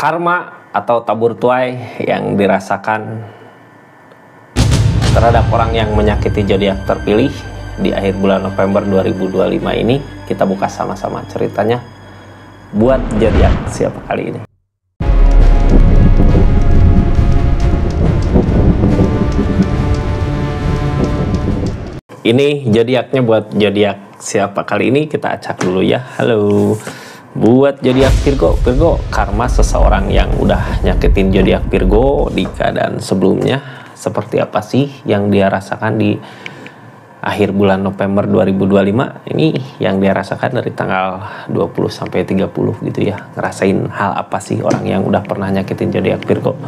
Karma atau tabur tuai yang dirasakan terhadap orang yang menyakiti zodiak terpilih di akhir bulan November 2025 ini, kita buka sama-sama ceritanya buat zodiak siapa kali ini. Ini zodiaknya buat zodiak siapa kali ini, kita acak dulu ya. Halo. Buat zodiak Virgo, karma seseorang yang udah nyakitin zodiak Virgo di keadaan sebelumnya seperti apa sih yang dia rasakan di akhir bulan November 2025 ini, yang dia rasakan dari tanggal 20 sampai 30 gitu ya. Ngerasain hal apa sih orang yang udah pernah nyakitin zodiak Virgo.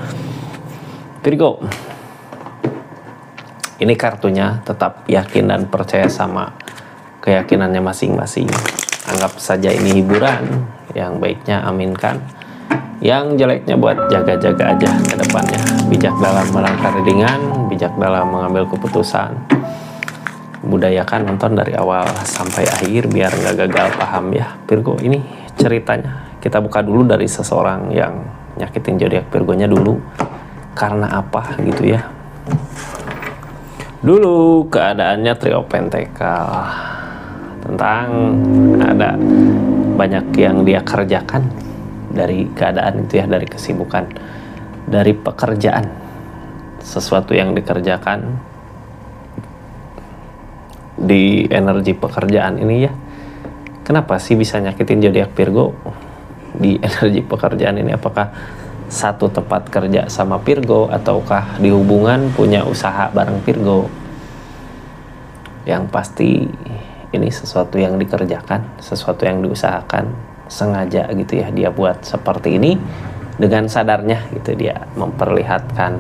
Ini kartunya, tetap yakin dan percaya sama keyakinannya masing-masing. Anggap saja ini hiburan, yang baiknya aminkan, yang jeleknya buat jaga-jaga aja ke depannya. Bijak dalam melangkah ringan, bijak dalam mengambil keputusan. Budayakan nonton dari awal sampai akhir biar nggak gagal paham ya Virgo. Ini ceritanya, kita buka dulu dari seseorang yang nyakitin zodiak Virgonya dulu. Karena apa gitu ya. Dulu keadaannya trio pentakel, tentang ada banyak yang dia kerjakan dari keadaan itu ya, dari kesibukan, dari pekerjaan, sesuatu yang dikerjakan di energi pekerjaan ini ya. Kenapa sih bisa nyakitin zodiak Virgo di energi pekerjaan ini? Apakah satu tempat kerja sama Virgo, ataukah di hubungan punya usaha bareng Virgo? Yang pasti ini sesuatu yang dikerjakan, sesuatu yang diusahakan, sengaja gitu ya dia buat seperti ini dengan sadarnya gitu. Dia memperlihatkan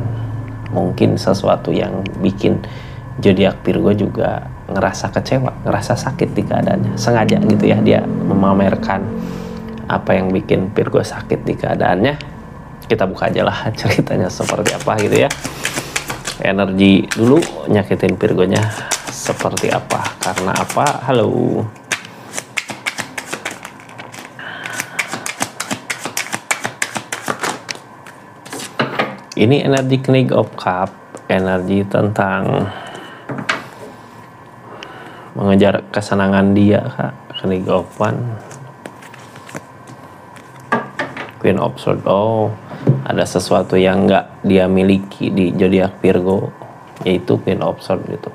mungkin sesuatu yang bikin zodiak Virgo juga ngerasa kecewa, ngerasa sakit di keadaannya. Sengaja gitu ya dia memamerkan apa yang bikin Virgo sakit di keadaannya. Kita buka aja lah ceritanya seperti apa gitu ya. Energi dulu nyakitin Virgonya seperti apa, karena apa. Halo. Ini energi King of Cup, energi tentang mengejar kesenangan dia, Kak. King of One, Queen of Swords. Oh, ada sesuatu yang nggak dia miliki di zodiak Virgo, yaitu Queen of Swords gitu.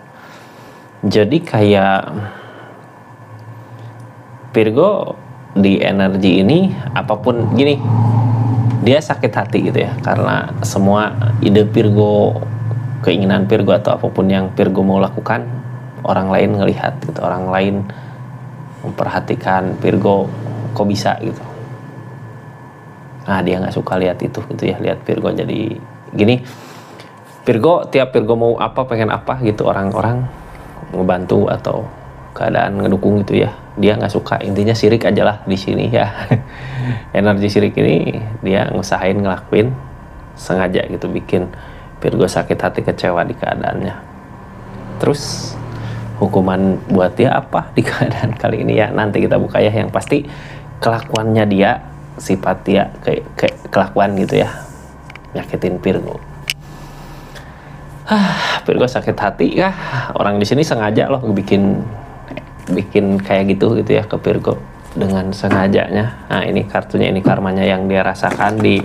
Jadi kayak Virgo di energi ini apapun gini, dia sakit hati gitu ya, karena semua ide Virgo, keinginan Virgo atau apapun yang Virgo mau lakukan, orang lain ngelihat gitu, orang lain memperhatikan Virgo kok bisa gitu. Nah dia nggak suka lihat itu gitu ya, lihat Virgo jadi gini. Virgo, tiap Virgo mau apa, pengen apa gitu, orang-orang ngebantu atau keadaan ngedukung gitu ya, dia nggak suka. Intinya sirik aja lah di sini ya. Energi sirik ini dia ngusahain ngelakuin sengaja gitu, bikin Virgo sakit hati, kecewa di keadaannya. Terus hukuman buat dia apa di keadaan kali ini ya, nanti kita buka ya. Yang pasti kelakuannya dia, sifat dia, kayak kelakuan gitu ya, nyakitin Virgo. Virgo sakit hati kah? Orang di sini sengaja loh bikin kayak gitu ya ke Virgo dengan sengajanya. Nah ini kartunya, ini karmanya yang dia rasakan di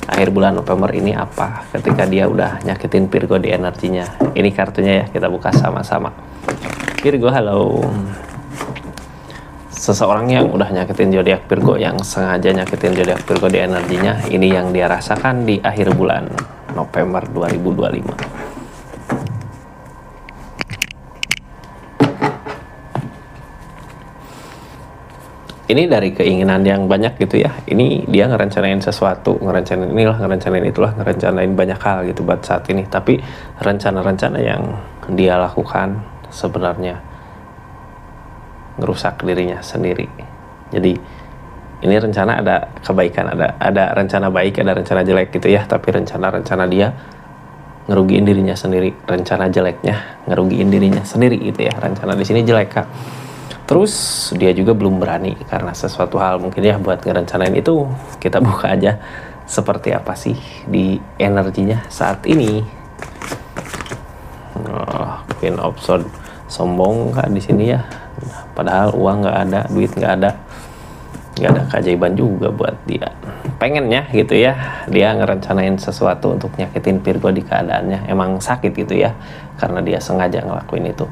akhir bulan November ini apa, ketika dia udah nyakitin Virgo di energinya. Ini kartunya ya, kita buka sama-sama. Virgo, halo. Seseorang yang udah nyakitin zodiak Virgo, yang sengaja nyakitin zodiak Virgo di energinya, ini yang dia rasakan di akhir bulan November 2025. Ini dari keinginan yang banyak gitu ya. Ini dia ngerencanain sesuatu, ngerencanain inilah, ngerencanain itulah, ngerencanain banyak hal gitu buat saat ini. Tapi rencana-rencana yang dia lakukan sebenarnya ngerusak dirinya sendiri. Jadi ini rencana ada kebaikan, ada rencana baik, ada rencana jelek gitu ya. Tapi rencana-rencana dia ngerugiin dirinya sendiri. Rencana jeleknya ngerugiin dirinya sendiri gitu ya. Rencana di sini jelek, Kak. Terus dia juga belum berani karena sesuatu hal mungkin ya buat ngerencanain itu. Kita buka aja seperti apa sih di energinya saat ini. Queen of Swords, sombong kan di sini ya. Padahal uang nggak ada, duit nggak ada keajaiban juga buat dia. Pengennya gitu ya, dia ngerencanain sesuatu untuk nyakitin Virgo di keadaannya. Emang sakit gitu ya, karena dia sengaja ngelakuin itu.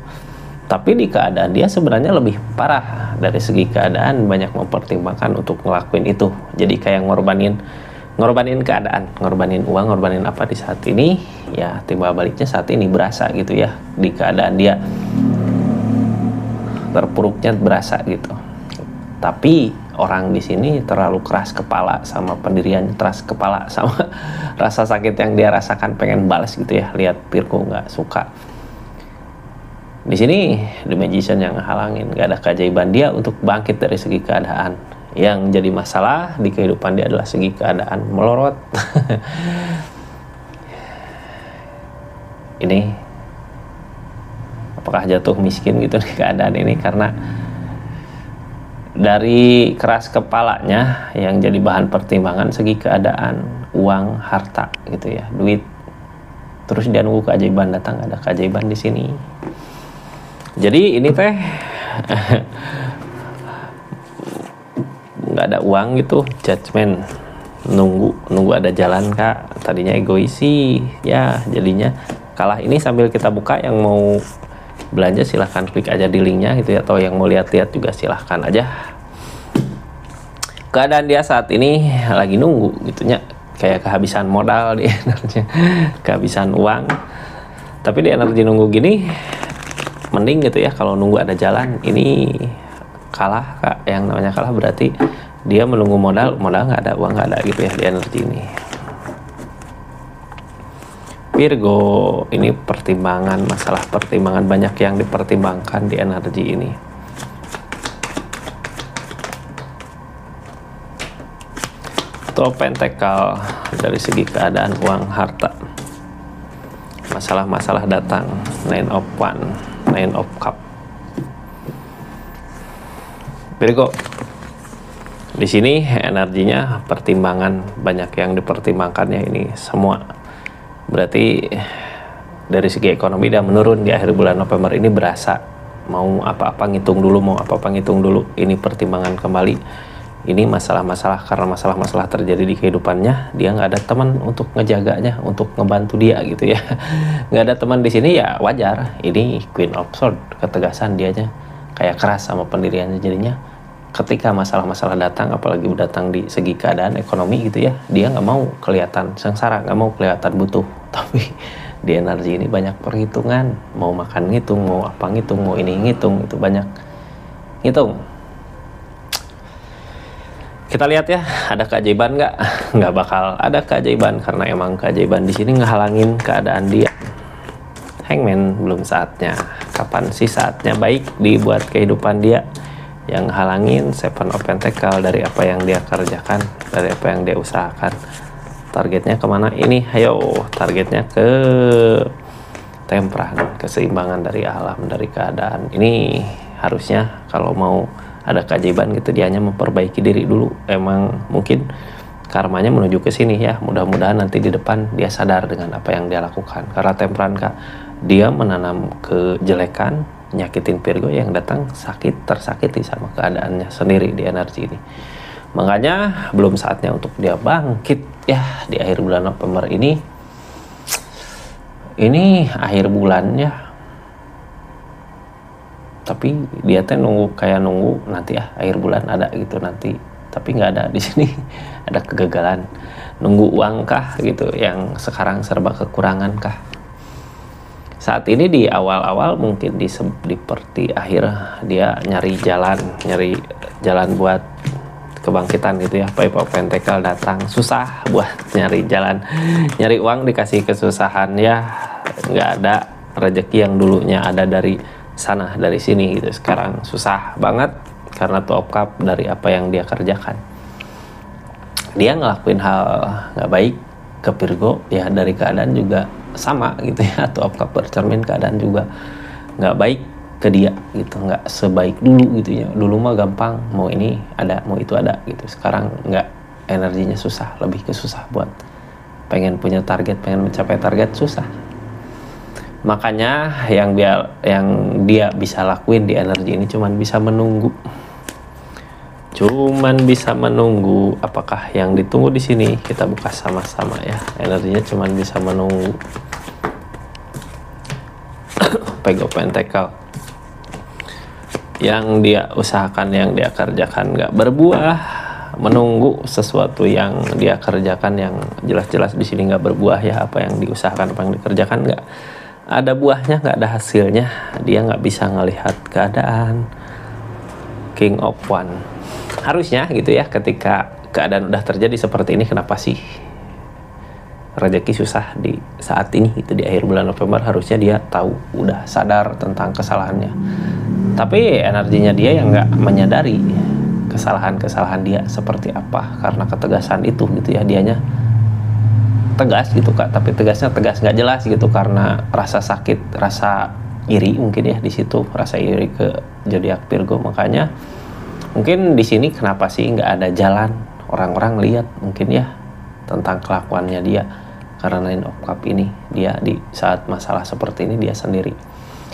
Tapi di keadaan dia sebenarnya lebih parah. Dari segi keadaan banyak mempertimbangkan untuk ngelakuin itu. Jadi kayak ngorbanin keadaan, ngorbanin uang, ngorbanin apa di saat ini. Ya timbal baliknya saat ini berasa gitu ya. Di keadaan dia terpuruknya berasa gitu. Tapi orang di sini terlalu keras kepala sama pendiriannya, keras kepala sama rasa sakit yang dia rasakan, pengen balas gitu ya. Lihat Virgo nggak suka. Di sini The Magician yang halangin, gak ada keajaiban dia untuk bangkit dari segi keadaan. Yang jadi masalah di kehidupan dia adalah segi keadaan melorot. Ini apakah jatuh miskin gitu di keadaan ini, karena dari keras kepalanya yang jadi bahan pertimbangan segi keadaan, uang, harta gitu ya, duit. Terus dia nunggu keajaiban datang, gak ada keajaiban di sini. Jadi ini teh nggak ada uang gitu, judgment, nunggu ada jalan kak. Tadinya egois sih ya, jadinya kalah. Ini sambil kita buka, yang mau belanja silahkan klik aja di linknya gitu ya, atau yang mau lihat-lihat juga silahkan aja. Keadaan dia saat ini lagi nunggu gitunya, kayak kehabisan modal di energinya, kehabisan uang. Tapi di energi nunggu gini mending gitu ya, kalau nunggu ada jalan. Ini kalah kak, yang namanya kalah berarti dia menunggu modal nggak ada, uang nggak ada gitu ya di energi ini. Virgo ini pertimbangan, masalah pertimbangan, banyak yang dipertimbangkan di energi ini. Top Pentacle dari segi keadaan uang, harta, masalah-masalah datang. Nine of Wands, Nine of Cup. Virgo di sini energinya pertimbangan, banyak yang dipertimbangkan ya ini semua. Berarti dari segi ekonomi dia menurun di akhir bulan November ini, berasa mau apa-apa ngitung dulu, ini pertimbangan kembali. Ini masalah-masalah, karena masalah-masalah terjadi di kehidupannya, dia nggak ada teman untuk ngejaganya, untuk ngebantu dia gitu ya. Nggak ada teman di sini ya wajar. Ini Queen of Swords, ketegasan dianya, kayak keras sama pendiriannya. Jadinya ketika masalah-masalah datang, apalagi datang di segi keadaan ekonomi gitu ya, dia nggak mau kelihatan sengsara, nggak mau kelihatan butuh. Tapi di energi ini banyak perhitungan, mau makan ngitung, mau apa ngitung, mau ini ngitung, itu banyak ngitung. Kita lihat ya, ada keajaiban nggak? Nggak bakal ada keajaiban, karena emang keajaiban di sini ngehalangin keadaan dia. Hangman, belum saatnya. Kapan sih saatnya baik dibuat kehidupan dia? Yang halangin Seven of Pentacle, dari apa yang dia kerjakan, dari apa yang dia usahakan. Targetnya kemana ini? Ayo, targetnya ke Temperance, keseimbangan dari alam, dari keadaan. Ini harusnya kalau mau ada keajaiban gitu, dia hanya memperbaiki diri dulu. Emang mungkin karmanya menuju ke sini ya. Mudah-mudahan nanti di depan dia sadar dengan apa yang dia lakukan. Karena Temperance kak, dia menanam kejelekan, nyakitin Virgo yang datang tersakiti sama keadaannya sendiri di energi ini. Makanya belum saatnya untuk dia bangkit ya di akhir bulan November ini. Ini akhir bulan ya. Tapi dia teh nunggu nanti ya akhir bulan ada gitu nanti, tapi nggak ada di sini. Ada kegagalan, nunggu uang kah gitu, yang sekarang serba kekurangan kah. Saat ini di awal-awal mungkin di seperti akhir dia nyari jalan buat kebangkitan gitu ya. Five of Pentacle datang, susah buat nyari jalan, nyari uang dikasih kesusahan ya. Nggak ada rezeki yang dulunya ada dari sana dari sini gitu, sekarang susah banget karena Two of Cup, dari apa yang dia kerjakan. Dia ngelakuin hal nggak baik ke Virgo ya, dari keadaan juga sama gitu ya. Two of Cup bercermin keadaan juga nggak baik ke dia gitu, nggak sebaik dulu gitu ya. Dulu mah gampang, mau ini ada, mau itu ada gitu. Sekarang nggak, energinya susah, lebih ke susah buat pengen punya target, pengen mencapai target susah. Makanya yang dia bisa lakuin di energi ini cuman bisa menunggu. Cuman bisa menunggu. Apakah yang ditunggu di sini? Kita buka sama-sama ya. Energinya cuman bisa menunggu. Page of Pentacle. Yang dia usahakan, yang dia kerjakan nggak berbuah. Menunggu sesuatu yang dia kerjakan yang jelas-jelas di sini nggak berbuah ya. Apa yang diusahakan, apa yang dikerjakan nggak ada buahnya, nggak ada hasilnya. Dia nggak bisa ngelihat keadaan. King of One. Harusnya gitu ya, ketika keadaan udah terjadi seperti ini, kenapa sih rezeki susah di saat ini gitu, di akhir bulan November? Harusnya dia tahu, udah sadar tentang kesalahannya. Tapi energinya dia yang nggak menyadari kesalahan-kesalahan dia seperti apa, karena ketegasan itu gitu ya. Dianya tegas gitu Kak, tapi tegasnya tegas nggak jelas gitu, karena rasa sakit, rasa iri mungkin ya di situ, rasa iri ke zodiak Virgo. Makanya mungkin di sini kenapa sih nggak ada jalan, orang-orang lihat mungkin ya tentang kelakuannya dia, karena Nine of Cup ini dia di saat masalah seperti ini dia sendiri.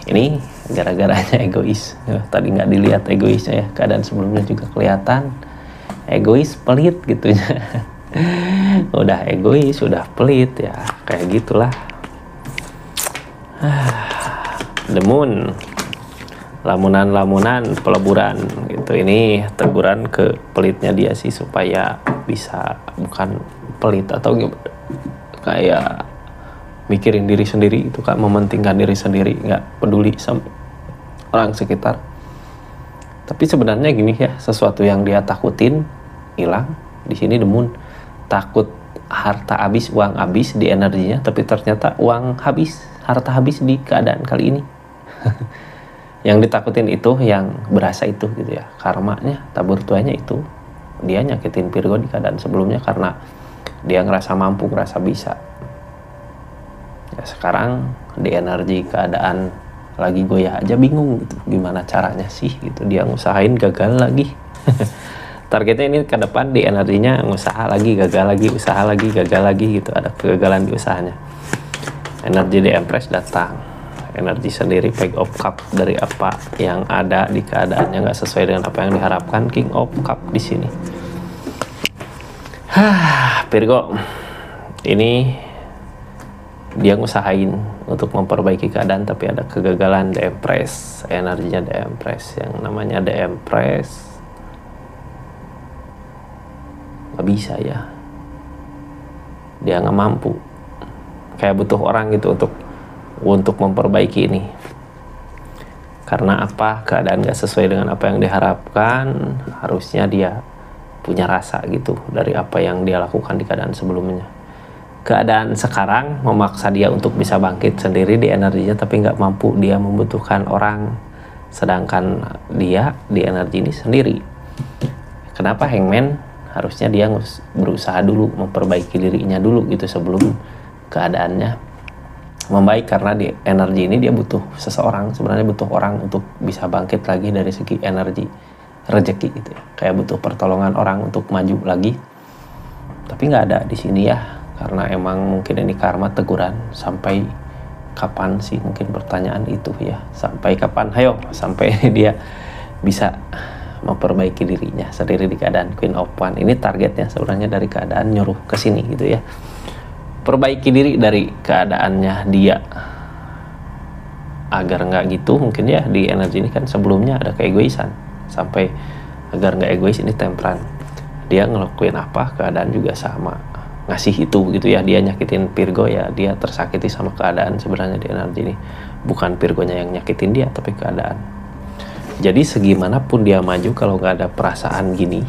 Ini gara-garanya egois ya, tadi nggak dilihat egoisnya ya, keadaan sebelumnya juga kelihatan egois, pelit gitu ya. Udah egois, udah pelit ya, kayak gitulah. The Moon, lamunan-lamunan, peleburan gitu. Ini teguran ke pelitnya dia sih, supaya bisa, bukan pelit atau kayak mikirin diri sendiri itu Kak, mementingkan diri sendiri, nggak peduli sama orang sekitar. Tapi sebenarnya gini ya, sesuatu yang dia takutin hilang. Di sini The Moon takut harta habis, uang habis di energinya, tapi ternyata uang habis, harta habis di keadaan kali ini. Yang ditakutin itu, yang berasa itu gitu ya, karmanya, tabur tuanya itu. Dia nyakitin Virgo di keadaan sebelumnya karena dia ngerasa mampu, ngerasa bisa. Ya sekarang di energi keadaan lagi goyah aja bingung gitu, gimana caranya sih gitu. Dia ngusahain gagal lagi. Targetnya ini ke depan di energinya ngusaha lagi, gagal lagi, usaha lagi, gagal lagi gitu. Ada kegagalan di usahanya. Energi di Empress datang. Energi sendiri Page of Cup, dari apa yang ada di keadaannya nggak sesuai dengan apa yang diharapkan. King of Cup di sini. Virgo ini dia ngusahain untuk memperbaiki keadaan, tapi ada kegagalan. The Empress, energinya The Empress, yang namanya The Empress nggak bisa ya, dia nggak mampu, kayak butuh orang gitu untuk memperbaiki ini. Karena apa? Keadaan nggak sesuai dengan apa yang diharapkan. Harusnya dia punya rasa gitu dari apa yang dia lakukan di keadaan sebelumnya. Keadaan sekarang memaksa dia untuk bisa bangkit sendiri di energinya, tapi nggak mampu, dia membutuhkan orang. Sedangkan dia di energi ini sendiri. Kenapa Hangman? Harusnya dia berusaha dulu, memperbaiki dirinya dulu gitu sebelum keadaannya membaik. Karena di energi ini dia butuh seseorang, sebenarnya butuh orang untuk bisa bangkit lagi dari segi energi rezeki gitu ya. Kayak butuh pertolongan orang untuk maju lagi, tapi nggak ada di sini ya, karena emang mungkin ini karma teguran. Sampai kapan sih, mungkin pertanyaan itu ya, sampai kapan? Hayo, sampai dia bisa memperbaiki dirinya sendiri di keadaan Queen of One. Ini targetnya sebenarnya dari keadaan nyuruh ke sini gitu ya. Perbaiki diri dari keadaannya dia. Agar nggak gitu mungkin ya, di energi ini kan sebelumnya ada keegoisan. Sampai agar nggak egois, ini Temperance. Dia ngelakuin apa, keadaan juga sama. Ngasih itu gitu ya, dia nyakitin Virgo ya, dia tersakiti sama keadaan sebenarnya di energi ini. Bukan Virgonya yang nyakitin dia, tapi keadaan. Jadi segimanapun dia maju, kalau nggak ada perasaan gini,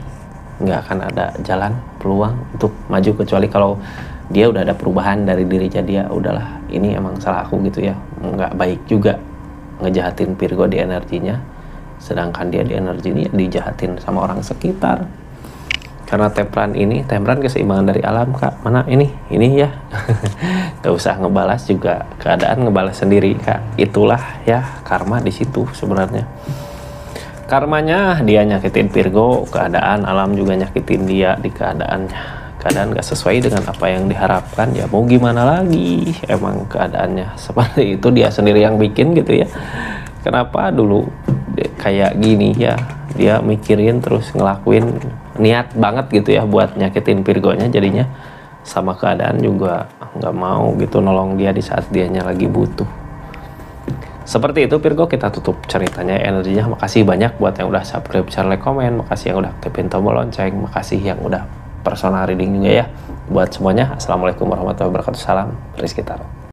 nggak akan ada jalan, peluang untuk maju. Kecuali kalau dia udah ada perubahan dari dirinya, dia udahlah, ini emang salah aku gitu ya, nggak baik juga ngejahatin Virgo di energinya. Sedangkan dia di energi ini dijahatin sama orang sekitar. Karena temperan keseimbangan dari alam, Kak. Mana ini ya. Gak usah ngebalas juga, keadaan ngebalas sendiri, Kak. Itulah ya karma di situ sebenarnya. Karmanya dia nyakitin Virgo, keadaan alam juga nyakitin dia di keadaannya. Keadaan gak sesuai dengan apa yang diharapkan, ya mau gimana lagi, emang keadaannya seperti itu, dia sendiri yang bikin gitu ya. Kenapa dulu kayak gini ya, dia mikirin terus ngelakuin niat banget gitu ya buat nyakitin Virgonya, jadinya sama keadaan juga nggak mau gitu nolong dia di saat dianya lagi butuh. Seperti itu Virgo, kita tutup ceritanya energinya. Makasih banyak buat yang udah subscribe, share, like, komen. Makasih yang udah aktifin tombol lonceng. Makasih yang udah personal reading juga ya. Buat semuanya, assalamualaikum warahmatullahi wabarakatuh. Salam Rizky Taro.